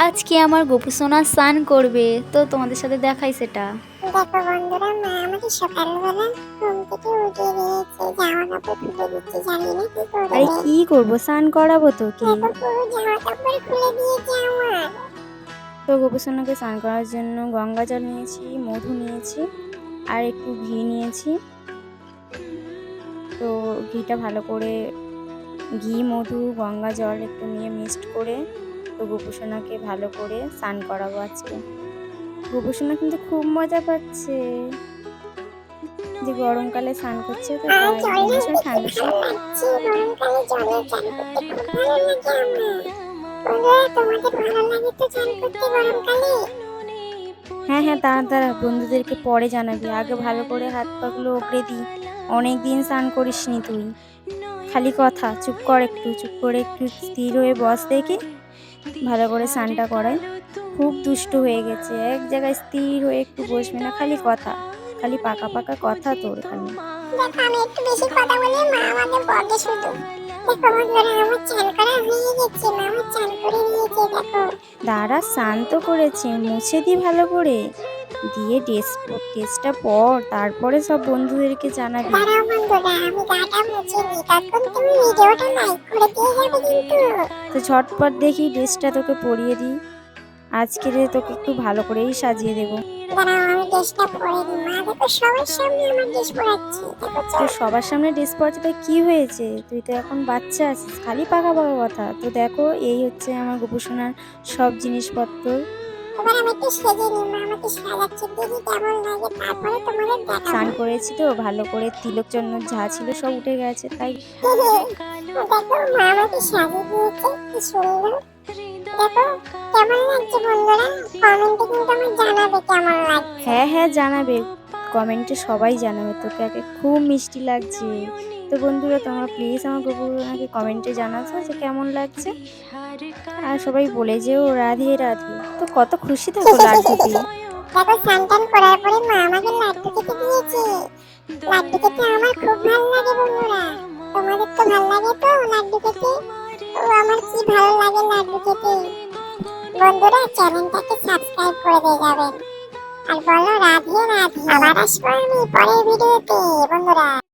আজকে আমার গোপু সোনা স্নান করবে, তো তোমাদের সাথে দেখাই সেটা। দেখো বন্ধুরা, মা আমাকে সকালবেলা ঘুম থেকে উঠিয়ে দিয়েছে, জামা কাপড় খুলে দিচ্ছে, জানি না কি করবে। আরে কি করবো, স্নান করাবো তোকে। দেখো পুরো জামা কাপড় খুলে দিয়েছে আমার। তো গোপু সোনাকে স্নান করার জন্য গঙ্গা জল নিয়েছি, মধু নিয়েছি আর একটু ঘি নিয়েছি। তো ঘিটা ভালো করে, ঘি মধু গঙ্গা জল একটু নিয়ে মিক্সড করে তো গোপু সোনাকে ভালো করে স্নান করাবো আজকে। গোপু সোনা কিন্তু খুব মজা পাচ্ছে যে গরমকালে স্নান করছে, তো আর তাই জলে ভীষণ দেখতে ঠান্ডা। ভালো লাগছে, গরমকালে জলে চান করতে খুব ভালো লাগে আমার। বন্ধুরা, তোমাদের ভালো লাগে তো চান করতে গরমকালে? হ্যাঁ হ্যাঁ, দাঁড়া দাঁড়া, বন্ধুদেরকে পরে জানাবি, আগে ভালো করে হাত পাগুলো ওপড়ে দিই। অনেক দিন স্নান করিসনি তুই, খালি কথা। চুপ কর, একটু চুপ করে একটু স্থির হয়ে বস দেখি, ভালো করে স্নানটা করাই। খুব দুষ্ট হয়ে গেছে, এক জায়গায় স্থির হয়ে একটু বসবি না, খালি কথা, খালি পাকা পাকা কথা তোর খালি। দেখো আমি একটু বেশি কথা বলে মা আমাকে বকে শুধু। দেখো বন্ধুরা, আমার চান করা হয়ে গেছে, মা আমার চান করে দিয়েছে। দেখো দাঁড়া, স্নান তো করেছি, মুছে দি ভালো করে, দিয়ে ড্রেসটা পর, তারপরে সব বন্ধুদেরকে জানাবি। দাঁড়াও বন্ধুরা, আমি গাটা মুছে নিই, তখন তুমি ভিডিওটা লাইক করে দিয়ে যাবে কিন্তু। তো ঝটপট দেখি ড্রেসটা তোকে পরিয়ে দিই, আজকে রে তোকে একটু ভালো করেই সাজিয়ে দেবো। দাঁড়াও আমি ড্রেসটা পরে নিই। মা দেখো সবার সামনে আমার ড্রেস পরাচ্ছি, দেখো তো চল। সবার সামনে ড্রেস পরতে তো কি হয়েছে, তুই তো এখন বাচ্চা আছিস, খালি পাকা পাকা কথা। তো দেখো, এই হচ্ছে আমার গোপুসোনার সব জিনিসপত্র। এবার আমি একটু সেজে নিই, মা আমাকে সাজাচ্ছে, দেখি কেমন লাগে, তারপরে তোমাদের দেখাবো। স্নান করেছি তো ভালো করে, তিলক চন্দন যা ছিল সব উঠে গেছে, তাই। দেখো মা আমাকে সাজিয়ে দিয়েছে, কি সুন্দর। দেখো কেমন লাগছে বন্ধুরা, কমেন্টে কিন্তু আমার জানাবে কেমন লাগছে। হ্যাঁ হ্যাঁ, জানাবে, কমেন্টে সবাই জানাবে তোকে আগে খুব মিষ্টি লাগছে। তো বন্ধুরা, তোমরা প্লিজ আমার গোপুসোনাকে কমেন্টে জানাতো যে কেমন লাগছে, আর সবাই বলে যে ও রাধে রাধে। তো কত খুশি থাকো লাড্ডুতে। দেখো স্নান টান করার পরে মা আমাকে লাড্ডু খেতে দিয়েছে। লাড্ডু খেতে আমার খুব ভালো লাগে বন্ধুরা। তোমাদের তো ভালো লাগে তো লাড্ডু খেতে? ও আমার কি ভালো লাগে লাড্ডু খেতে। বন্ধুরা, চ্যানেলটাকে সাবস্ক্রাইব করে দিয়ে যাবেন আর বলো রাধে রাধে। আবার আসবো আমি পরের ভিডিওতে বন্ধুরা।